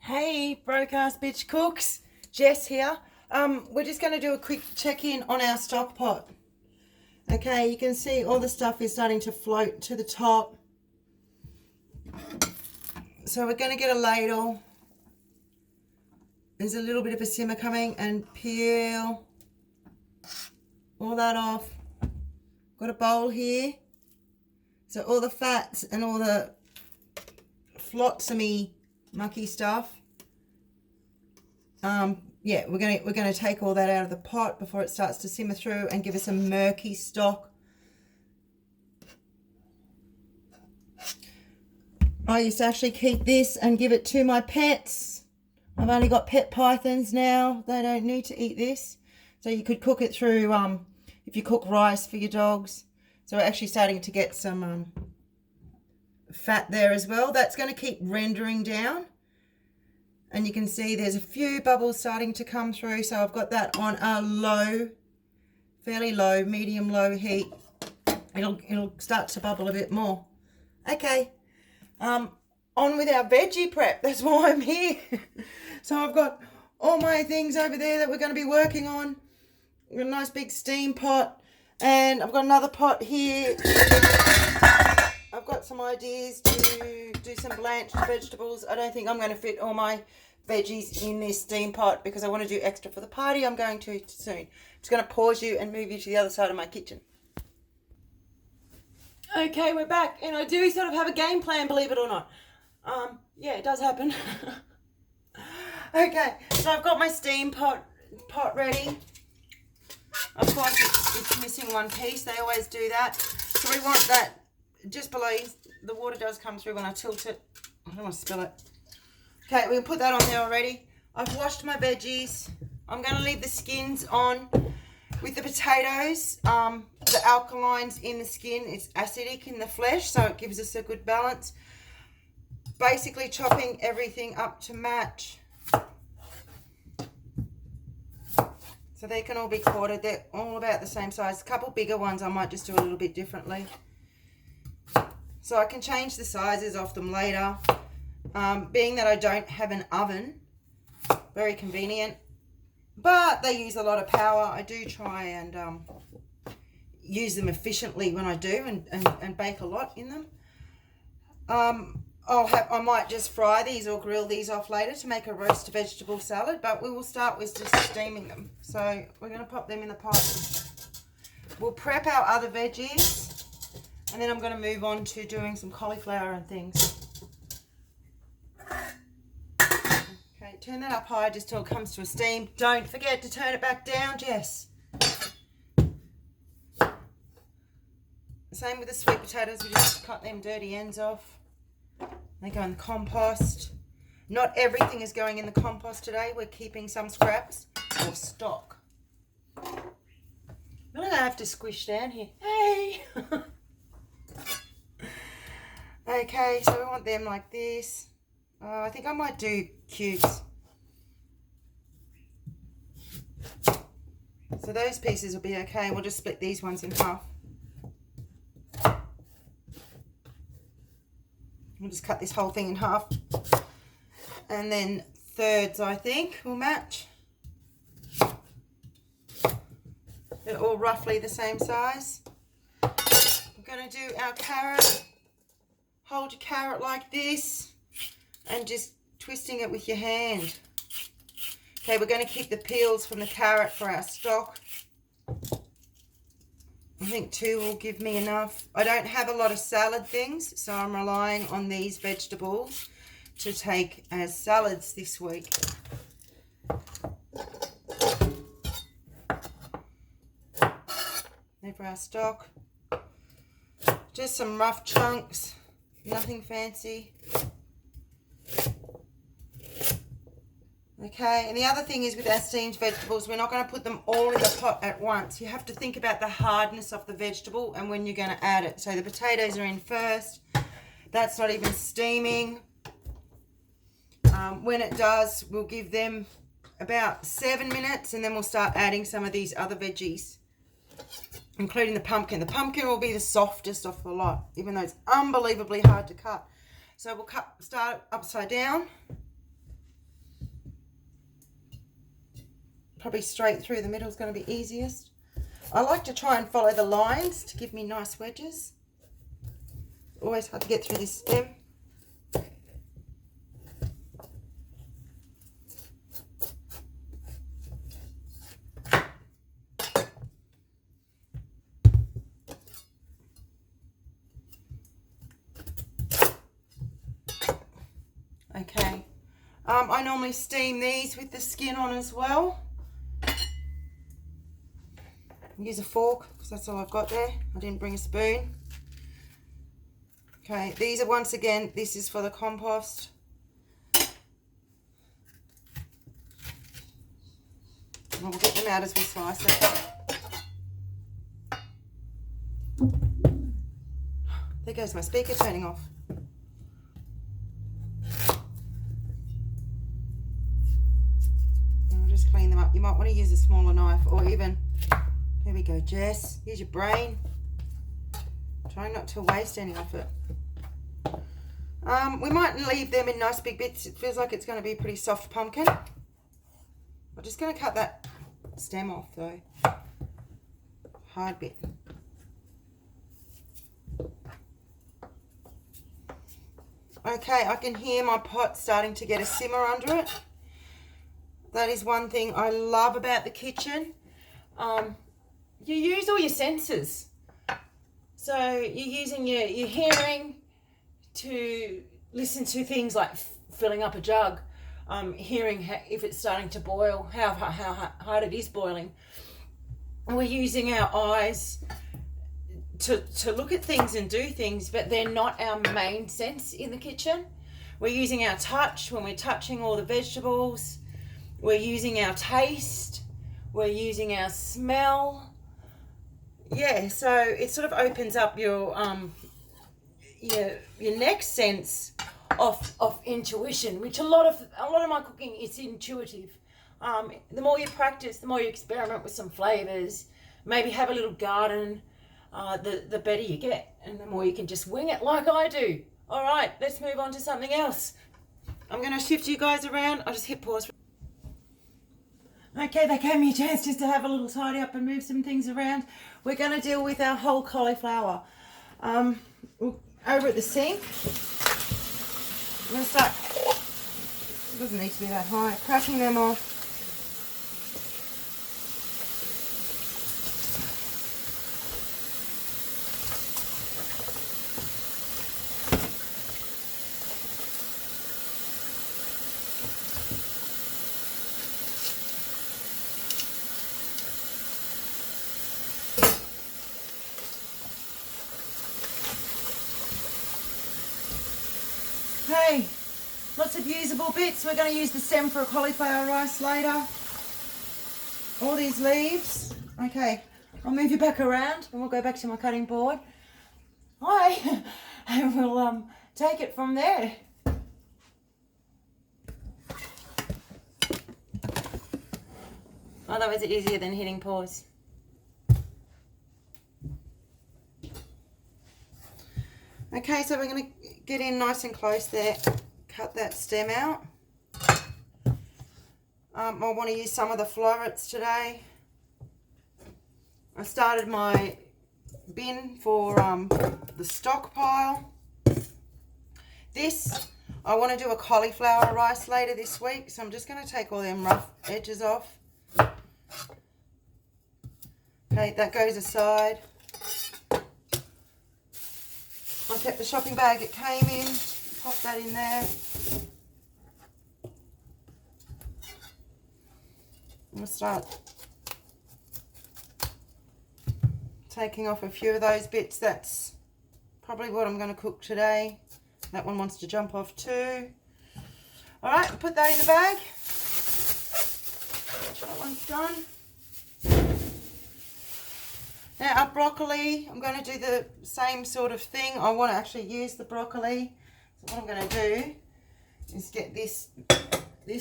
Hey, broadcast bitch cooks, Jess here. We're just going to do a quick check-in on our stock pot. Okay, you can see all the stuff is starting to float to the top. So we're going to get a ladle. There's a little bit of a simmer coming and peel all that off. Got a bowl here. So all the fats and all the flotsomy mucky stuff. Yeah, we're gonna take all that out of the pot before it starts to simmer through and give us a murky stock. I used to actually keep this and give it to my pets. I've only got pet pythons now. They don't need to eat this. So you could cook it through, if you cook rice for your dogs. So we're actually starting to get some fat there as well. That's going to keep rendering down. And you can see there's a few bubbles starting to come through. So I've got that on a low, fairly low, medium low heat. It'll start to bubble a bit more. Okay. On with our veggie prep. That's why I'm here. So I've got all my things over there that we're going to be working on. We've got a nice big steam pot. And I've got another pot here. I've got some ideas to do some blanched vegetables. I don't think I'm going to fit all my veggies in this steam pot because I want to do extra for the party I'm going to soon. I'm just going to pause you and move you to the other side of my kitchen. Okay, we're back, and I do sort of have a game plan, believe it or not. Yeah, it does happen. Okay, so I've got my steam pot ready. Of course, it's missing one piece. They always do that. So we want that just below. The water does come through when I tilt it. I don't want to spill it. Okay, we can put that on there already. I've washed my veggies. I'm going to leave the skins on. With the potatoes, the alkalines in the skin, it's acidic in the flesh, so it gives us a good balance. Basically chopping everything up to match. So they can all be quartered. They're all about the same size. A couple bigger ones I might just do a little bit differently. So I can change the sizes of them later. Being that I don't have an oven, very convenient. But they use a lot of power. I do try and use them efficiently when I do and bake a lot in them. I might just fry these or grill these off later to make a roast vegetable salad, but we will start with just steaming them. So we're going to pop them in the pot. We'll prep our other veggies, and then I'm going to move on to doing some cauliflower and things. Okay, turn that up high just till it comes to a steam. Don't forget to turn it back down, Jess. Same with the sweet potatoes, we just cut them dirty ends off. They go in the compost. Not everything is going in the compost today. We're keeping some scraps or stock. I'm going to have to squish down here. Hey! Okay, so we want them like this. I think I might do cubes. So those pieces will be okay. We'll just split these ones in half. We'll just cut this whole thing in half. And then thirds, I think, will match. They're all roughly the same size. We're going to do our carrot. Hold your carrot like this and just twisting it with your hand. Okay, we're going to keep the peels from the carrot for our stock. I think 2 will give me enough. I don't have a lot of salad things, so I'm relying on these vegetables to take as salads this week. There for our stock. Just some rough chunks, nothing fancy. Okay, and the other thing is with our steamed vegetables, we're not going to put them all in the pot at once. You have to think about the hardness of the vegetable and when you're going to add it. So the potatoes are in first. That's not even steaming. When it does, we'll give them about 7 minutes and then we'll start adding some of these other veggies, including the pumpkin. The pumpkin will be the softest of the lot, even though it's unbelievably hard to cut. So we'll start upside down. probably straight through the middle is going to be easiest. I like to try and follow the lines to give me nice wedges. Always hard to get through this stem. Okay, I normally steam these with the skin on as well. Use a fork because that's all I've got there. I didn't bring a spoon. Okay, these are, once again, this is for the compost. And we'll get them out as we slice it. There goes my speaker turning off. Just clean them up. You might want to use a smaller knife, or even, here we go, Jess, use your brain. Try not to waste any of it. We might leave them in nice big bits. It feels like it's going to be a pretty soft pumpkin. I'm just going to cut that stem off though. Hard bit. Okay, I can hear my pot starting to get a simmer under it. That is one thing I love about the kitchen. You use all your senses. So you're using your hearing to listen to things like filling up a jug, hearing if it's starting to boil, how hard it is boiling. And we're using our eyes to look at things and do things, but they're not our main sense in the kitchen. We're using our touch when we're touching all the vegetables. We're using our taste, we're using our smell. Yeah, so it sort of opens up your next sense of intuition, which a lot of my cooking is intuitive. The more you practice, the more you experiment with some flavors, maybe have a little garden, the better you get, and the more you can just wing it like I do. All right, let's move on to something else. I'm going to shift you guys around. I'll just hit pause. Okay, that gave me a chance just to have a little tidy up and move some things around. We're going to deal with our whole cauliflower. Over at the sink, I'm going to start, it doesn't need to be that high, cracking them off. Okay, lots of usable bits. We're going to use the stem for a cauliflower rice later. All these leaves. Okay, I'll move you back around and we'll go back to my cutting board. Hi, and we'll take it from there. Oh, that was easier than hitting pause. Okay, so we're going to get in nice and close there, cut that stem out. I want to use some of the florets today. I started my bin for the stockpile. This, I want to do a cauliflower rice later this week, so I'm just going to take all them rough edges off. Okay, that goes aside. I kept the shopping bag it came in, pop that in there. I'm going to start taking off a few of those bits. That's probably what I'm going to cook today. That one wants to jump off too. Alright, put that in the bag. That one's done. Now our broccoli, I'm going to do the same sort of thing. I want to actually use the broccoli. So what I'm going to do is get this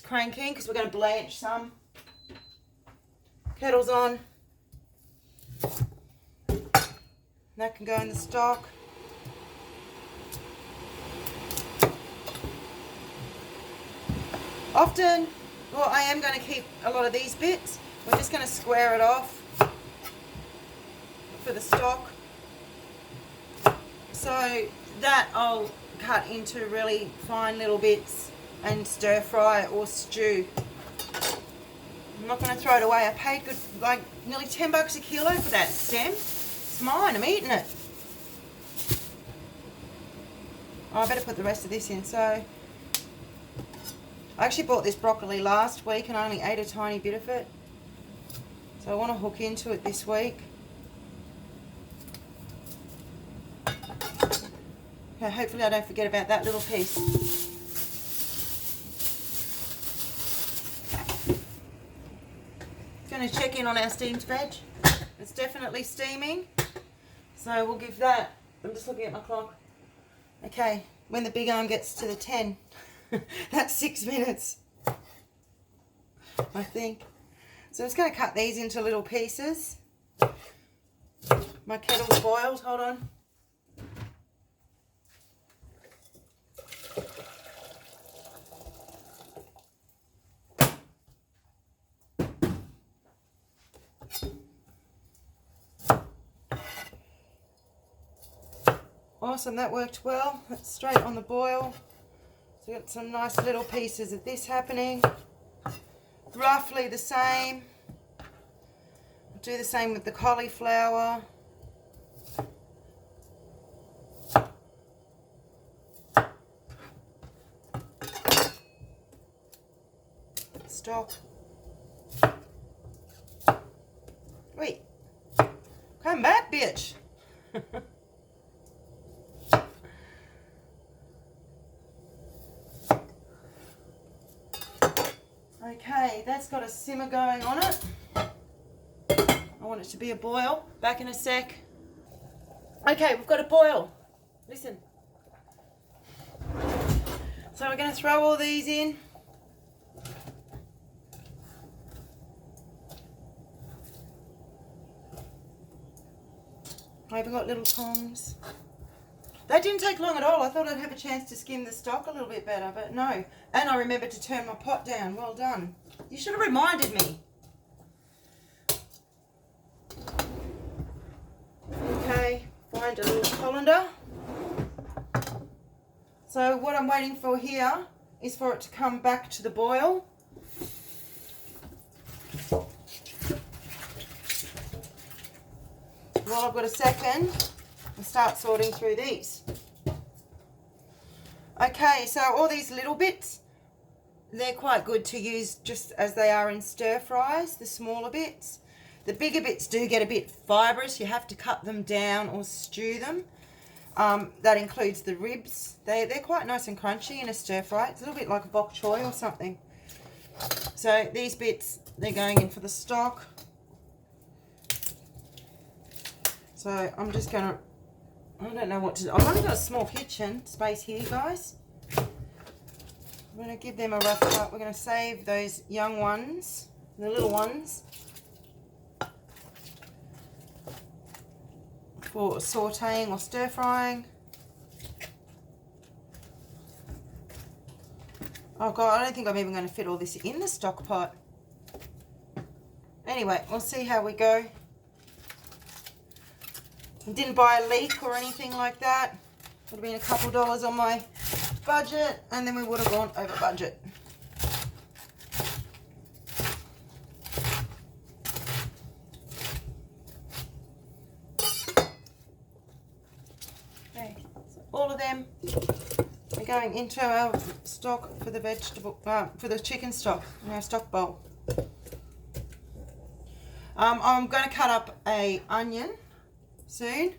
cranking because we're going to blanch some. Kettle's on. That can go in the stock. Often, well, I am going to keep a lot of these bits. We're just going to square it off for the stock. So that I'll cut into really fine little bits and stir fry or stew. I'm not going to throw it away. I paid good, like nearly $10 a kilo for that stem. It's mine. I'm eating it. Oh, I better put the rest of this in. So I actually bought this broccoli last week and I only ate a tiny bit of it. So I want to hook into it this week. Okay, hopefully I don't forget about that little piece. Going to check in on our steamed veg. It's definitely steaming. So we'll give that, I'm just looking at my clock. Okay, when the big arm gets to the 10, that's 6 minutes, I think. So I'm just going to cut these into little pieces. My kettle's boiled, hold on. Awesome, that worked well. That's straight on the boil. So we've got some nice little pieces of this happening. Roughly the same. I'll do the same with the cauliflower. Stock. Wait. Come back, bitch. Okay, that's got a simmer going on it. I want it to be a boil. Back in a sec. Okay, we've got a boil. Listen. So we're going to throw all these in. I've even got little tongs. That didn't take long at all. I thought I'd have a chance to skim the stock a little bit better, but no. And I remembered to turn my pot down. Well done. You should have reminded me. Okay, find a little colander. So what I'm waiting for here is for it to come back to the boil. While I've got a second, I'll start sorting through these. Okay, so all these little bits, they're quite good to use just as they are in stir fries, the smaller bits. The bigger bits do get a bit fibrous. You have to cut them down or stew them. That includes the ribs. They're quite nice and crunchy in a stir fry. It's a little bit like a bok choy or something. So these bits, they're going in for the stock. So I'm just going to, I don't know what to do. I've only got a small kitchen space here, guys. I'm going to give them a rough cut. We're going to save those young ones, the little ones, for sauteing or stir frying. Oh God, I don't think I'm even going to fit all this in the stock pot. Anyway, we'll see how we go. I didn't buy a leek or anything like that. Would have been a couple dollars on my budget, and then we would have gone over budget. Okay, so all of them are going into our stock for the vegetable, for the chicken stock in our stock bowl. I'm going to cut up a onion soon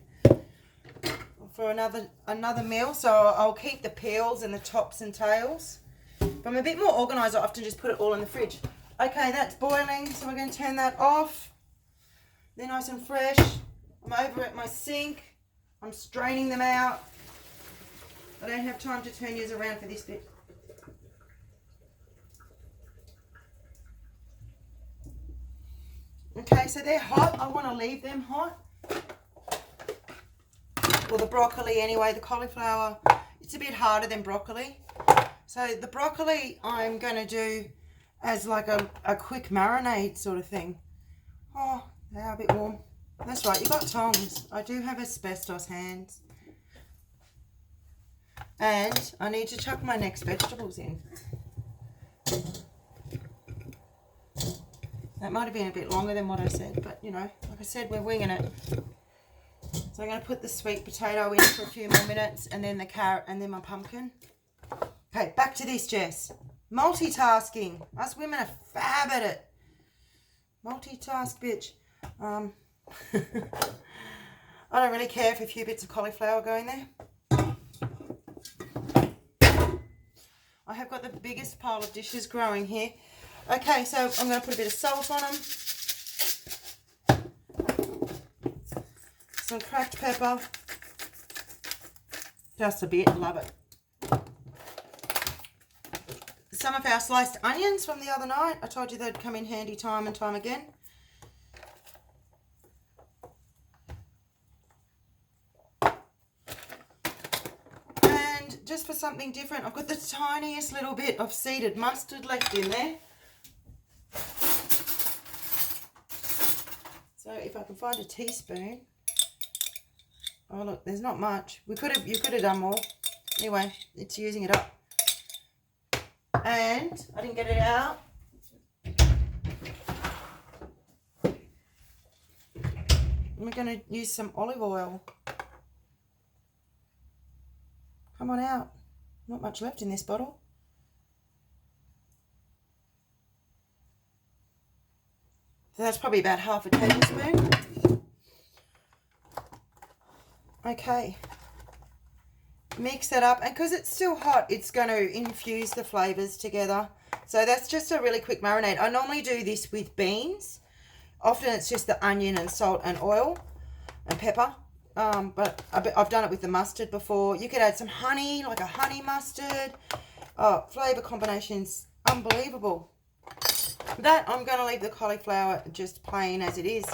for another meal, so I'll keep the peels and the tops and tails. If I'm a bit more organised, I often just put it all in the fridge. Okay, that's boiling, so we're going to turn that off. They're nice and fresh. I'm over at my sink. I'm straining them out. I don't have time to turn yours around for this bit. Okay, so they're hot. I want to leave them hot. Well, the broccoli anyway, the cauliflower, it's a bit harder than broccoli. So the broccoli I'm going to do as like a quick marinade sort of thing. Oh, they are a bit warm. That's right, you got tongs. I do have asbestos hands. And I need to chuck my next vegetables in. That might have been a bit longer than what I said, but you know, like I said, we're winging it. So I'm going to put the sweet potato in for a few more minutes, and then the carrot, and then my pumpkin. Okay, back to this, Jess. Multitasking. Us women are fab at it. Multitask, bitch. I don't really care if a few bits of cauliflower go in there. I have got the biggest pile of dishes growing here. Okay, so I'm going to put a bit of salt on them. Some cracked pepper. Just a bit, love it. Some of our sliced onions from the other night. I told you they'd come in handy time and time again. And just for something different, I've got the tiniest little bit of seeded mustard left in there. So if I can find a teaspoon. Oh look, there's not much. You could have done more. Anyway, it's using it up. And I didn't get it out. We're going to use some olive oil. Come on out. Not much left in this bottle. So that's probably about half a tablespoon. Okay. Mix that up, and because it's still hot, it's going to infuse the flavors together. So that's just a really quick marinade. I normally do this with beans. Often it's just the onion and salt and oil and pepper. But I've done it with the mustard before. You could add some honey, like a honey mustard. Oh, flavor combinations, unbelievable. That I'm going to leave the cauliflower just plain as it is.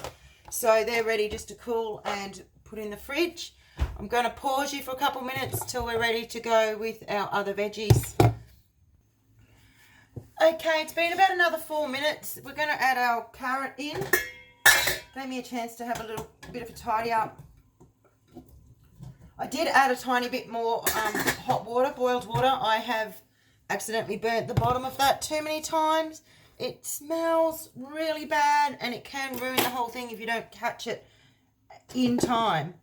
So they're ready just to cool and put in the fridge. I'm going to pause you for a couple minutes till we're ready to go with our other veggies. Okay, it's been about another 4 minutes. We're going to add our carrot in. Gave me a chance to have a little bit of a tidy up. I did add a tiny bit more hot water, boiled water. I have accidentally burnt the bottom of that too many times. It smells really bad, and it can ruin the whole thing if you don't catch it in time.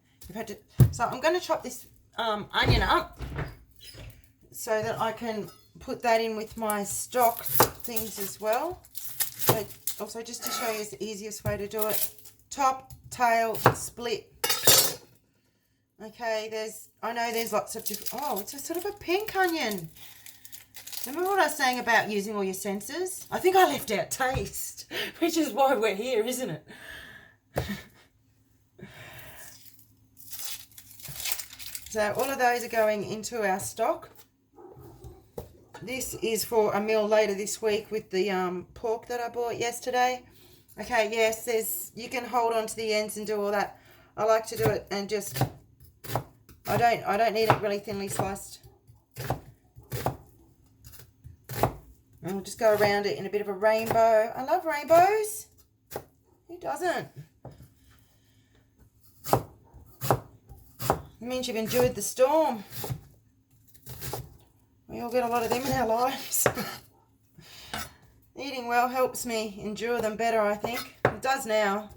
So I'm going to chop this onion up so that I can put that in with my stock things as well. So also, just to show you the easiest way to do it, top, tail, split. Okay, I know there's lots of different, oh, it's a sort of a pink onion. Remember what I was saying about using all your senses? I think I left out taste, which is why we're here, isn't it? So all of those are going into our stock. This is for a meal later this week with the pork that I bought yesterday. Okay, yes, you can hold on to the ends and do all that. I like to do it and just, I don't need it really thinly sliced. And we'll just go around it in a bit of a rainbow. I love rainbows. Who doesn't? It means you've endured the storm. We all get a lot of them in our lives. Eating well helps me endure them better, I think. It does now.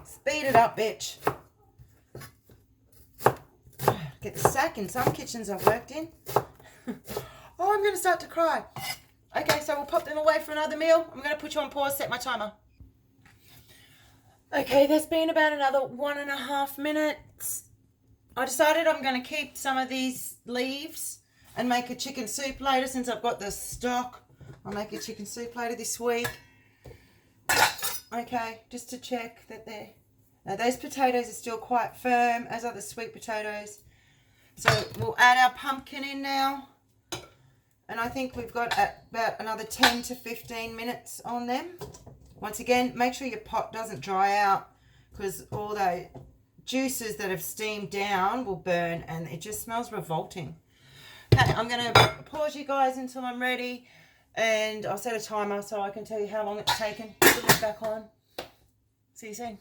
Speed it up, bitch. Get the sack in some kitchens I've worked in. Oh, I'm going to start to cry. Okay, so we'll pop them away for another meal. I'm going to put you on pause, set my timer. Okay, there's been about another 1.5 minutes. I decided I'm going to keep some of these leaves and make a chicken soup later since I've got the stock. I'll make a chicken soup later this week. Okay, just to check that they're... Now, those potatoes are still quite firm, as are the sweet potatoes. So we'll add our pumpkin in now. And I think we've got about another 10 to 15 minutes on them. Once again, make sure your pot doesn't dry out because all the juices that have steamed down will burn and it just smells revolting. Okay, I'm going to pause you guys until I'm ready, and I'll set a timer so I can tell you how long it's taken. Put it back on. See you soon.